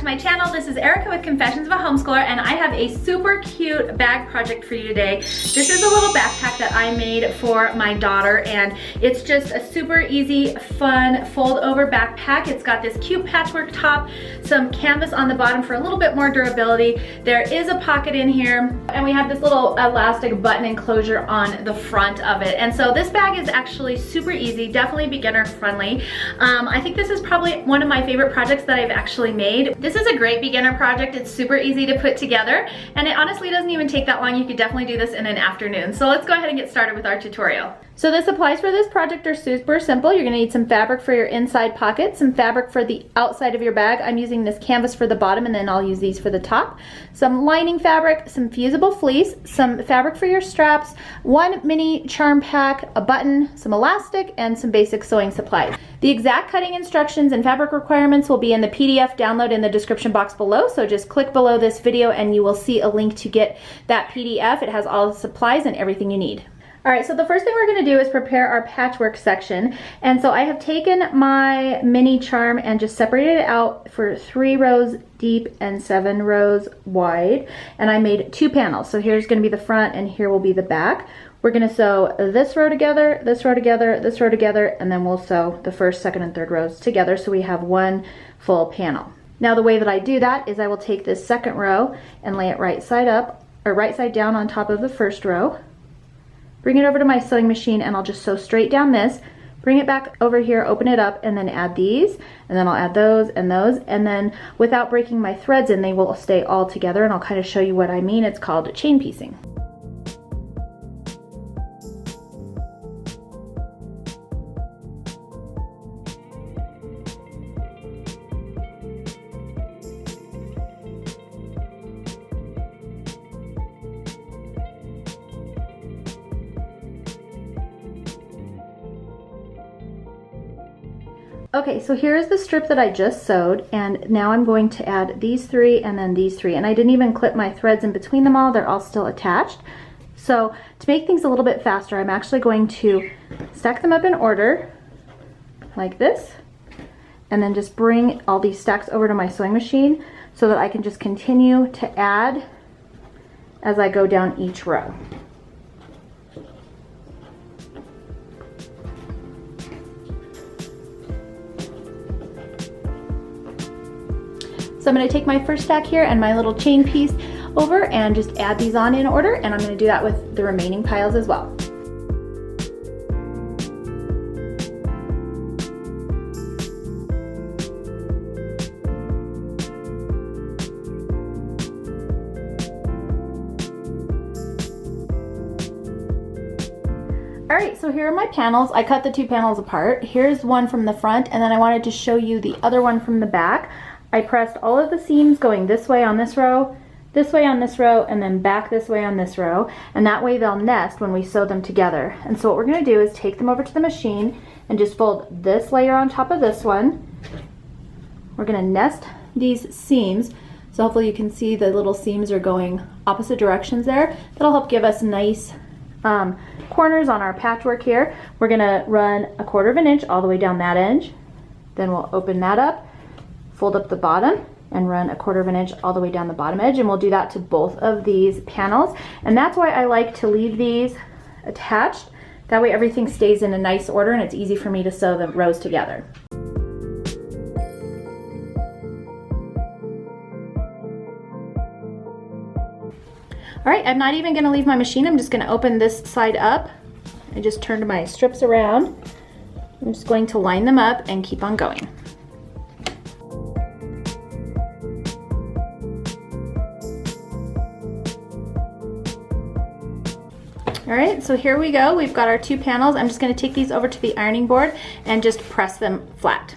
my channel. This is Erica with Confessions of a Homeschooler, and I have a super cute bag project for you today. This is a little backpack that I made for my daughter, and it's just a super easy, fun, fold over backpack. It's got this cute patchwork top, some canvas on the bottom for a little bit more durability. There is a pocket in here, and we have this little elastic button enclosure on the front of it. And so this bag is actually super easy, definitely beginner friendly. I think this is probably one of my favorite projects that I've actually made. This is a great beginner project. It's super easy to put together, and it honestly doesn't even take that long. You could definitely do this in an afternoon. So let's go ahead and get started with our tutorial. So the supplies for this project are super simple. You're gonna need some fabric for your inside pocket, some fabric for the outside of your bag. I'm using this canvas for the bottom, and then I'll use these for the top. Some lining fabric, some fusible fleece, some fabric for your straps, one mini charm pack, a button, some elastic, and some basic sewing supplies. The exact cutting instructions and fabric requirements will be in the PDF download in the description box below, so just click below this video and you will see a link to get that PDF. It has all the supplies and everything you need. All right, so the first thing we're gonna do is prepare our patchwork section. And so I have taken my mini charm and just separated it out for 3 rows deep and 7 rows wide. And I made 2 panels. So here's gonna be the front and here will be the back. We're gonna sew this row together, this row together, this row together, and then we'll sew the first, second, and third rows together so we have one full panel. Now the way that I do that is I will take this second row and lay it right side up, or right side down on top of the first row. Bring it over to my sewing machine and I'll just sew straight down this, bring it back over here, open it up, and then add these, and then I'll add those, and then without breaking my threads in, they will stay all together, and I'll kind of show you what I mean. It's called chain piecing. Okay, so here's the strip that I just sewed, and now I'm going to add these 3 and then these 3, and I didn't even clip my threads in between them all. They're all still attached. So to make things a little bit faster, I'm actually going to stack them up in order like this, and then just bring all these stacks over to my sewing machine so that I can just continue to add as I go down each row. So I'm going to take my first stack here and my little chain piece over and just add these on in order, and I'm going to do that with the remaining piles as well. Alright, so here are my panels. I cut the 2 panels apart. Here's one from the front, and then I wanted to show you the other one from the back. I pressed all of the seams going this way on this row, this way on this row, and then back this way on this row, and that way they'll nest when we sew them together. And so what we're going to do is take them over to the machine and just fold this layer on top of this one. We're going to nest these seams, so hopefully you can see the little seams are going opposite directions there. That'll help give us nice corners on our patchwork here. We're going to run 1/4 inch all the way down that edge, then we'll open that up, fold up the bottom, and run 1/4 inch all the way down the bottom edge, and we'll do that to both of these panels. And that's why I like to leave these attached. That way everything stays in a nice order and it's easy for me to sew the rows together. All right, I'm not even gonna leave my machine. I'm just gonna open this side up. I just turned my strips around. I'm just going to line them up and keep on going. All right, so here we go. We've got our 2 panels. I'm just gonna take these over to the ironing board and just press them flat.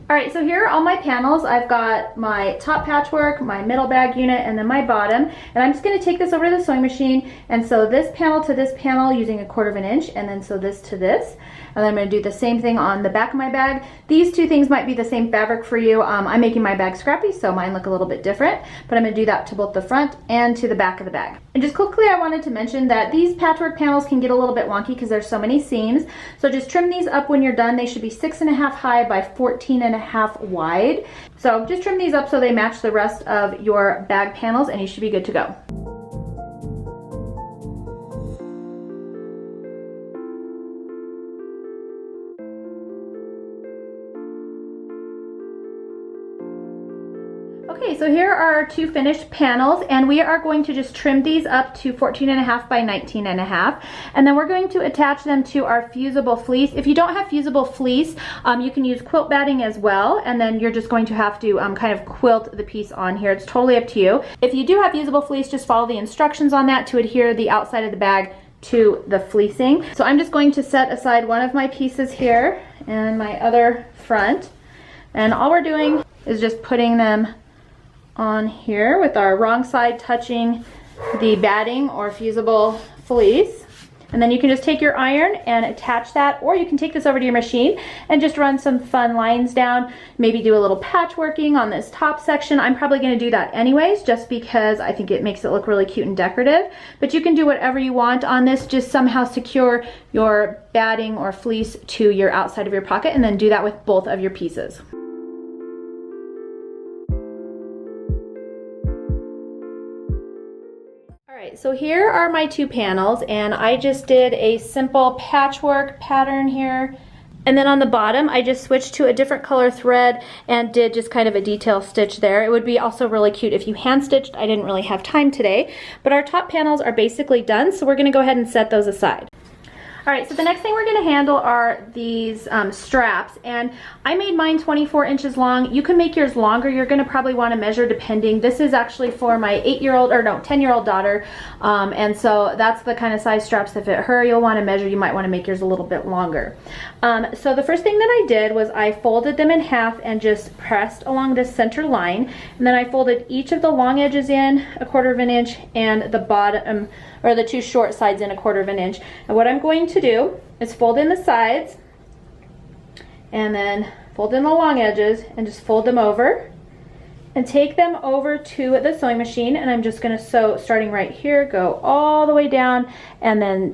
All right, so here are all my panels. I've got my top patchwork, my middle bag unit, and then my bottom. And I'm just gonna take this over to the sewing machine and sew this panel to this panel using 1/4 inch, and then sew this to this. then I'm going to do the same thing on the back of my bag. These two things might be the same fabric for you. I'm making my bag scrappy, so mine look a little bit different, but I'm going to do that to both the front and to the back of the bag. And just quickly, I wanted to mention that these patchwork panels can get a little bit wonky because there's so many seams. So just trim these up when you're done. They should be 6.5 high by 14.5 wide. So just trim these up so they match the rest of your bag panels, and you should be good to go. Okay, so here are our two finished panels, and we are going to just trim these up to 14.5 by 19.5, and then we're going to attach them to our fusible fleece. If you don't have fusible fleece, you can use quilt batting as well, and then you're just going to have to kind of quilt the piece on here. It's totally up to you. If you do have fusible fleece, just follow the instructions on that to adhere the outside of the bag to the fleecing. So I'm just going to set aside one of my pieces here and my other front, and all we're doing is just putting them on here with our wrong side touching the batting or fusible fleece. And then you can just take your iron and attach that, or you can take this over to your machine and just run some fun lines down, maybe do a little patchworking on this top section. I'm probably going to do that anyways, just because I think it makes it look really cute and decorative, but you can do whatever you want on this. Just somehow secure your batting or fleece to your outside of your pocket, and then do that with both of your pieces. So here are my two panels, and I just did a simple patchwork pattern here, and then on the bottom I just switched to a different color thread and did just kind of a detail stitch there. It would be also really cute if you hand stitched. I didn't really have time today, but our top panels are basically done, so we're going to go ahead and set those aside. Alright, so the next thing we're going to handle are these straps, and I made mine 24 inches long. You can make yours longer. You're going to probably want to measure depending. This is actually for my 10-year-old daughter, and so that's the kind of size straps that fit her. You'll want to measure. You might want to make yours a little bit longer. So the first thing that I did was I folded them in half and just pressed along this center line, and then I folded each of the long edges in 1/4 inch and the bottom, or the two short sides, in 1/4 inch. And what I'm going to do is fold in the sides and then fold in the long edges and just fold them over and take them over to the sewing machine, and I'm just going to sew starting right here, go all the way down, and then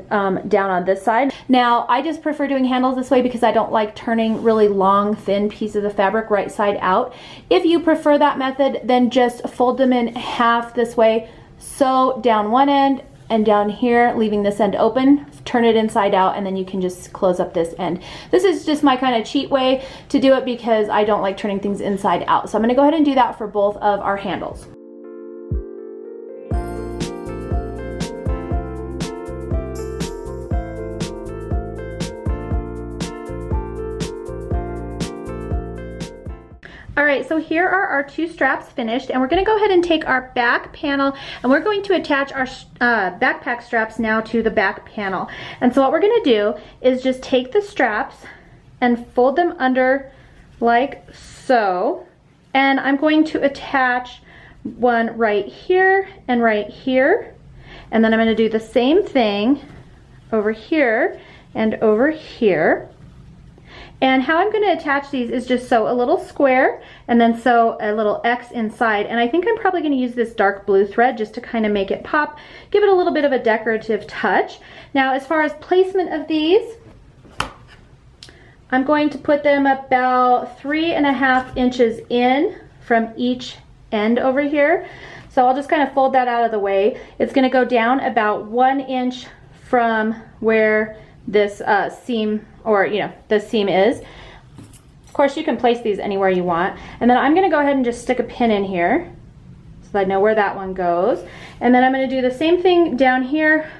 down on this side. Now I just prefer doing handles this way because I don't like turning really long thin pieces of fabric right side out. If you prefer that method, then just fold them in half this way, sew down one end and down here, leaving this end open, turn it inside out, and then you can just close up this end. This is just my kind of cheat way to do it because I don't like turning things inside out. So I'm going to go ahead and do that for both of our handles. Alright, so here are our two straps finished, and we're going to go ahead and take our back panel and we're going to attach our backpack straps now to the back panel. And so what we're going to do is just take the straps and fold them under like so, and I'm going to attach one right here and right here, and then I'm going to do the same thing over here and over here. And how I'm going to attach these is just sew a little square and then sew a little X inside. And I think I'm probably going to use this dark blue thread just to kind of make it pop, give it a little bit of a decorative touch. Now, as far as placement of these, I'm going to put them about 3.5 inches in from each end over here. So I'll just kind of fold that out of the way. It's going to go down about 1 inch from where this seam, or this seam is. Of course, you can place these anywhere you want. And then I'm going to go ahead and just stick a pin in here so that I know where that one goes. And then I'm going to do the same thing down here.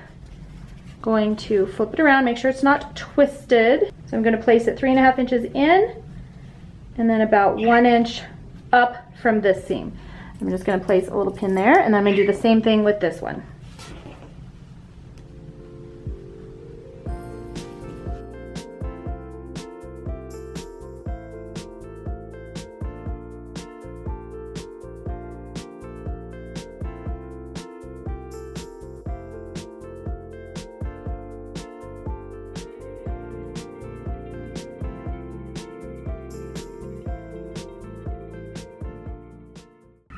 Going to flip it around, make sure it's not twisted. So I'm going to place it 3.5 inches in and then about 1 inch up from this seam. I'm just going to place a little pin there, and then I'm going to do the same thing with this one.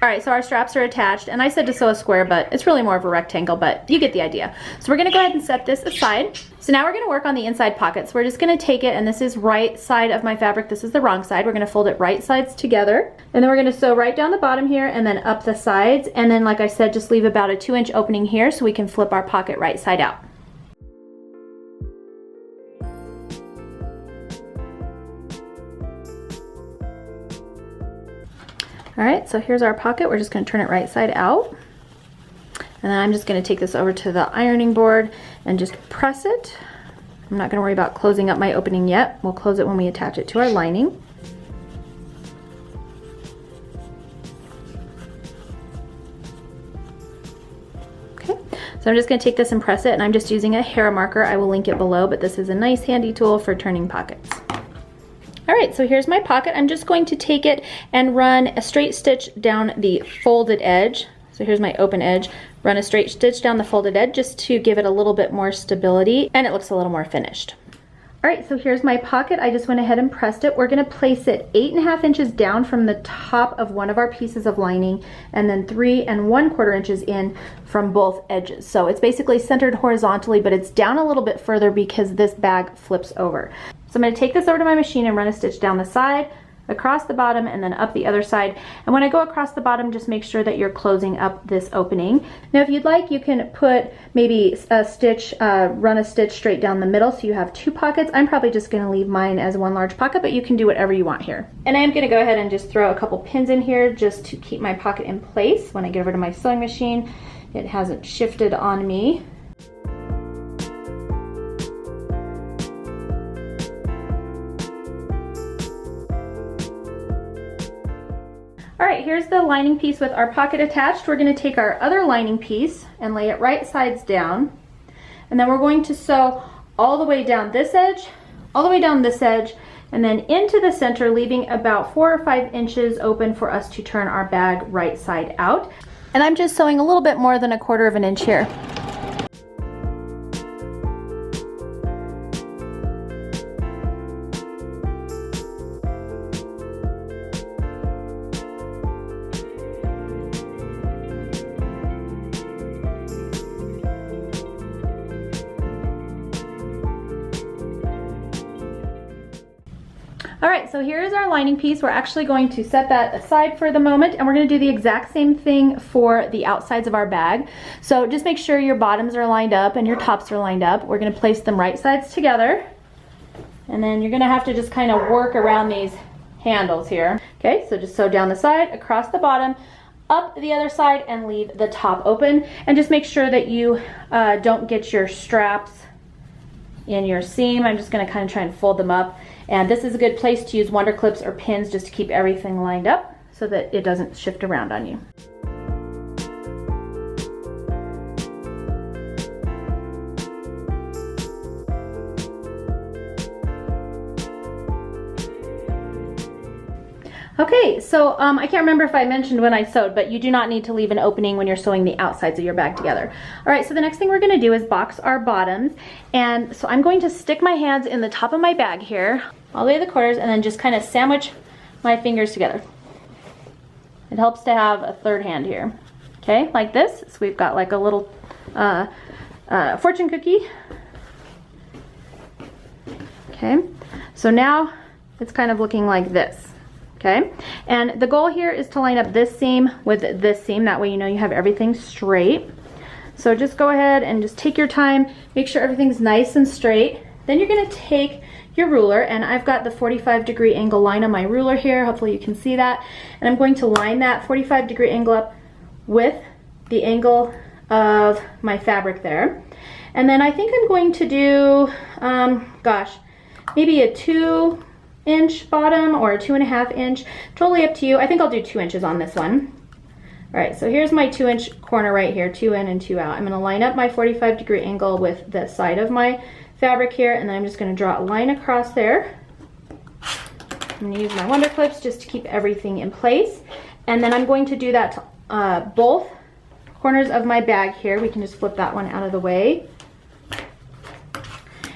All right, so our straps are attached, and I said to sew a square, but it's really more of a rectangle, but you get the idea. So we're gonna go ahead and set this aside. So now we're gonna work on the inside pocket. So we're just gonna take it, and this is right side of my fabric. This is the wrong side. We're gonna fold it right sides together. And then we're gonna sew right down the bottom here and then up the sides. And then, like I said, just leave about a 2-inch opening here so we can flip our pocket right side out. All right, so here's our pocket. We're just gonna turn it right side out. And then I'm just gonna take this over to the ironing board and just press it. I'm not gonna worry about closing up my opening yet. We'll close it when we attach it to our lining. Okay, so I'm just gonna take this and press it, and I'm just using a hair marker. I will link it below, but this is a nice handy tool for turning pockets. All right, so here's my pocket. I'm just going to take it and run a straight stitch down the folded edge. So here's my open edge. Run a straight stitch down the folded edge just to give it a little bit more stability, and it looks a little more finished. All right, so here's my pocket. I just went ahead and pressed it. We're gonna place it 8.5 inches down from the top of one of our pieces of lining, and then 3 1/4 inches in from both edges. So it's basically centered horizontally, but it's down a little bit further because this bag flips over. So I'm gonna take this over to my machine and run a stitch down the side, across the bottom, and then up the other side. And when I go across the bottom, just make sure that you're closing up this opening. Now, if you'd like, you can put maybe a stitch, run a stitch straight down the middle so you have 2 pockets. I'm probably just gonna leave mine as 1 large pocket, but you can do whatever you want here. And I am gonna go ahead and just throw a couple pins in here just to keep my pocket in place. When I get over to my sewing machine, it hasn't shifted on me. All right, here's the lining piece with our pocket attached. We're gonna take our other lining piece and lay it right sides down. And then we're going to sew all the way down this edge, all the way down this edge, and then into the center, leaving about 4 or 5 inches open for us to turn our bag right side out. And I'm just sewing a little bit more than 1/4 of an inch here. All right, so here is our lining piece. We're actually going to set that aside for the moment, and we're gonna do the exact same thing for the outsides of our bag. So just make sure your bottoms are lined up and your tops are lined up. We're gonna place them right sides together, and then you're gonna have to just kind of work around these handles here. Okay, so just sew down the side, across the bottom, up the other side, and leave the top open. And just make sure that you don't get your straps in your seam. I'm just gonna kind of try and fold them up. And this is a good place to use wonder clips or pins just to keep everything lined up so that it doesn't shift around on you. Okay, so I can't remember if I mentioned when I sewed, but you do not need to leave an opening when you're sewing the outsides of your bag together. All right, so the next thing we're gonna do is box our bottoms. And so I'm going to stick my hands in the top of my bag here, all the way to the corners, and then just kind of sandwich my fingers together. It helps to have a third hand here. Okay, like this. So we've got like a little fortune cookie. Okay, so now it's kind of looking like this. Okay, and the goal here is to line up this seam with this seam. That way you know you have everything straight. So just go ahead and just take your time, make sure everything's nice and straight. Then you're gonna take your ruler, and I've got the 45-degree angle line on my ruler here. Hopefully you can see that. And I'm going to line that 45-degree angle up with the angle of my fabric there. And then I think I'm going to do, maybe a 2-inch bottom or a 2.5 inch, totally up to you. I think I'll do 2 inches on this one. All right, so here's my 2-inch corner right here, 2 in and 2 out. I'm gonna line up my 45-degree angle with the side of my fabric here, and then I'm just gonna draw a line across there. I'm gonna use my wonder clips just to keep everything in place. And then I'm going to do that to both corners of my bag here. We can just flip that one out of the way.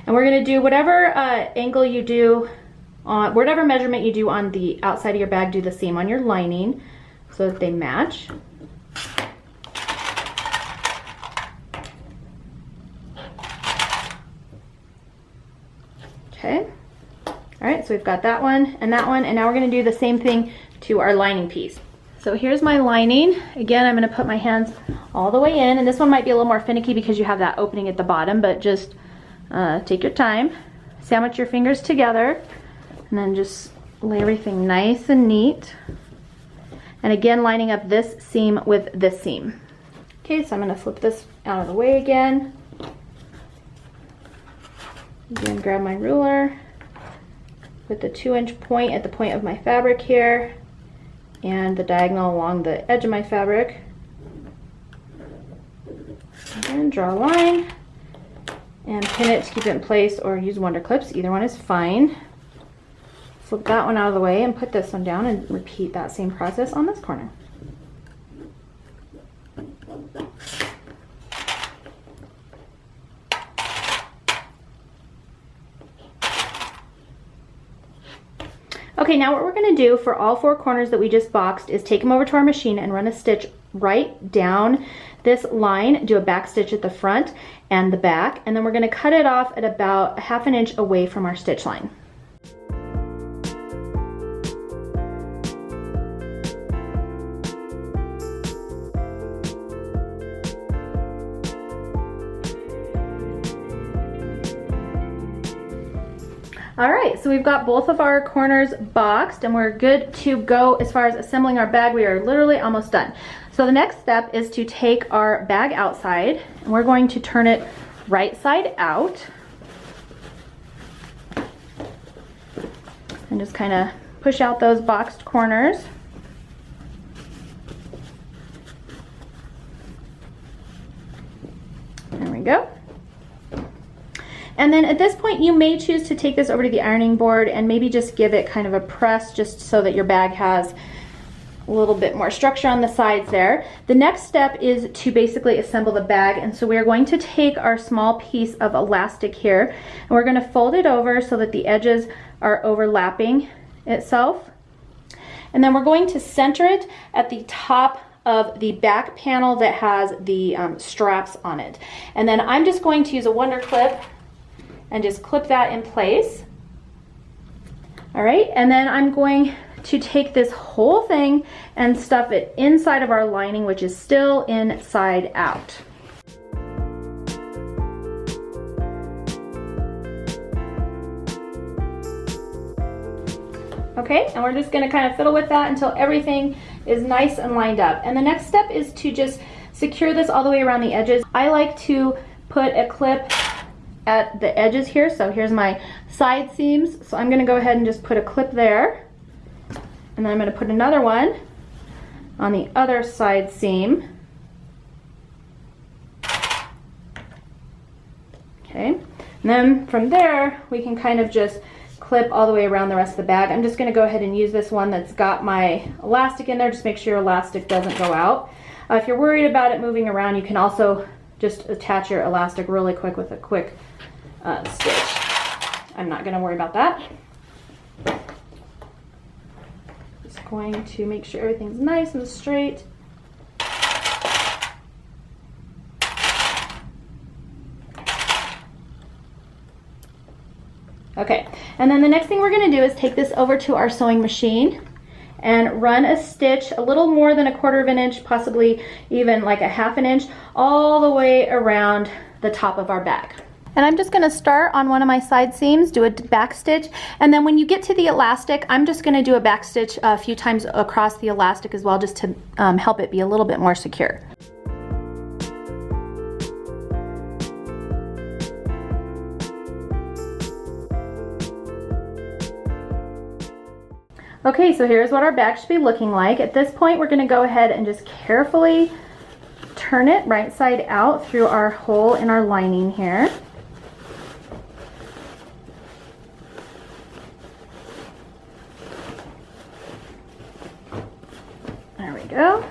And we're gonna do whatever angle you do, whatever measurement you do on the outside of your bag, do the same on your lining. so that they match. Okay. All right, so we've got that one, and now we're gonna do the same thing to our lining piece. So here's my lining. Again, I'm gonna put my hands all the way in, and this one might be a little more finicky because you have that opening at the bottom, but just take your time, sandwich your fingers together, and then just lay everything nice and neat. And again, lining up this seam with this seam. Okay, so I'm gonna flip this out of the way again. Again, grab my ruler with the 2-inch point at the point of my fabric here and the diagonal along the edge of my fabric. Again, draw a line and pin it to keep it in place, or use Wonder Clips, either one is fine. Flip that one out of the way and put this one down and repeat that same process on this corner. Okay, now what we're gonna do for all 4 corners that we just boxed is take them over to our machine and run a stitch right down this line, do a back stitch at the front and the back, and then we're gonna cut it off at about 1/2 inch away from our stitch line. All right, so we've got both of our corners boxed and we're good to go as far as assembling our bag. We are literally almost done. So the next step is to take our bag outside and we're going to turn it right side out. And just kind of push out those boxed corners. There we go. And then at this point, you may choose to take this over to the ironing board and maybe just give it kind of a press just so that your bag has a little bit more structure on the sides there. The next step is to basically assemble the bag. And so we're going to take our small piece of elastic here and we're gonna fold it over so that the edges are overlapping itself. And then we're going to center it at the top of the back panel that has the straps on it. And then I'm just going to use a Wonder Clip and just clip that in place. All right, and then I'm going to take this whole thing and stuff it inside of our lining, which is still inside out. Okay, and we're just gonna kind of fiddle with that until everything is nice and lined up. And the next step is to just secure this all the way around the edges. I like to put a clip at the edges here. So here's my side seams. So I'm gonna go ahead and just put a clip there. And then I'm gonna put another one on the other side seam. Okay, and then from there, we can kind of just clip all the way around the rest of the bag. I'm just gonna go ahead and use this one that's got my elastic in there. Just make sure your elastic doesn't go out. If you're worried about it moving around, you can also just attach your elastic really quick with a quick stitch. I'm not gonna worry about that. Just going to make sure everything's nice and straight. Okay, and then the next thing we're gonna do is take this over to our sewing machine and run a stitch a little more than 1/4 inch, possibly even like 1/2 inch, all the way around the top of our bag. And I'm just gonna start on one of my side seams, do a back stitch, and then when you get to the elastic, I'm just gonna do a back stitch a few times across the elastic as well, just to help it be a little bit more secure. Okay, so here's what our bag should be looking like. At this point, we're gonna go ahead and just carefully turn it right side out through our hole in our lining here. There we go.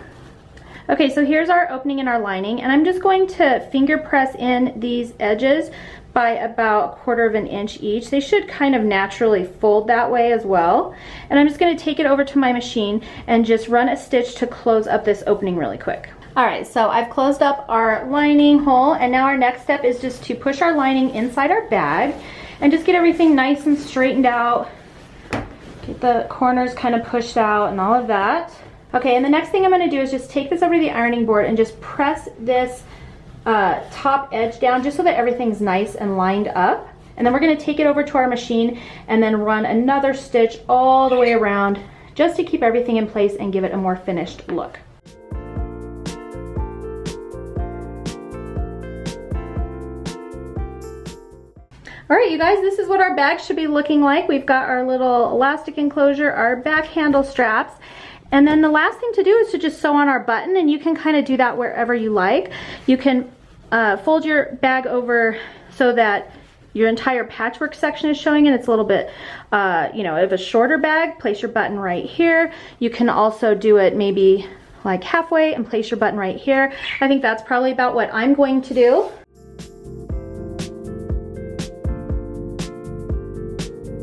Okay, so here's our opening in our lining, and I'm just going to finger press in these edges by about 1/4 of an inch each. They should kind of naturally fold that way as well. And I'm just gonna take it over to my machine and just run a stitch to close up this opening really quick. All right, so I've closed up our lining hole, and now our next step is just to push our lining inside our bag and just get everything nice and straightened out. Get the corners kind of pushed out and all of that. Okay, and the next thing I'm gonna do is just take this over to the ironing board and just press this top edge down just so that everything's nice and lined up. And then we're gonna take it over to our machine and then run another stitch all the way around just to keep everything in place and give it a more finished look. All right, you guys, this is what our bag should be looking like. We've got our little elastic enclosure, our back handle straps, and then the last thing to do is to just sew on our button, and you can kind of do that wherever you like. You can fold your bag over so that your entire patchwork section is showing, and it's a little bit, you know, of a shorter bag. Place your button right here. You can also do it maybe like halfway and place your button right here. I think that's probably about what I'm going to do.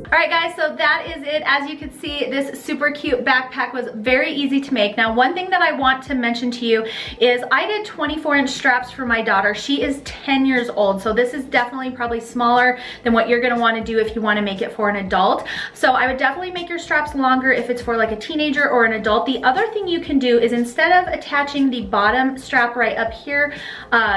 All right guys, so that is it. As you can see, this super cute backpack was very easy to make. Now, one thing that I want to mention to you is I did 24-inch straps for my daughter. She is 10 years old, so this is definitely probably smaller than what you're gonna wanna do if you wanna make it for an adult. So I would definitely make your straps longer if it's for like a teenager or an adult. The other thing you can do is instead of attaching the bottom strap right up here,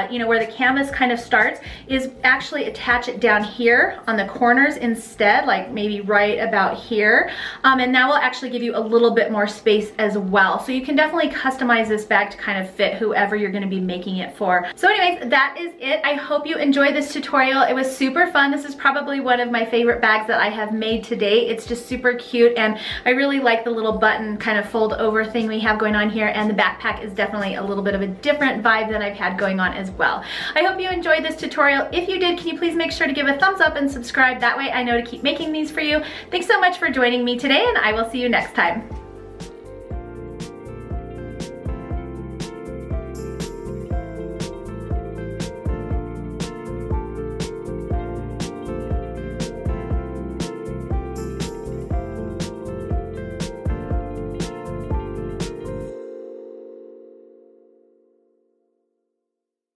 you know, where the canvas kind of starts, is actually attach it down here on the corners instead, like maybe right about here, and that will actually give you a little bit more space as well. So you can definitely customize this bag to kind of fit whoever you're going to be making it for. So anyways, that is it. I hope you enjoyed this tutorial. It was super fun. This is probably one of my favorite bags that I have made to date. It's just super cute, and I really like the little button kind of fold over thing we have going on here, and the backpack is definitely a little bit of a different vibe than I've had going on as well. I hope you enjoyed this tutorial. If you did, can you please make sure to give a thumbs up and subscribe? That way I know to keep making these for you. Thanks so much for joining me today, and I will see you next time.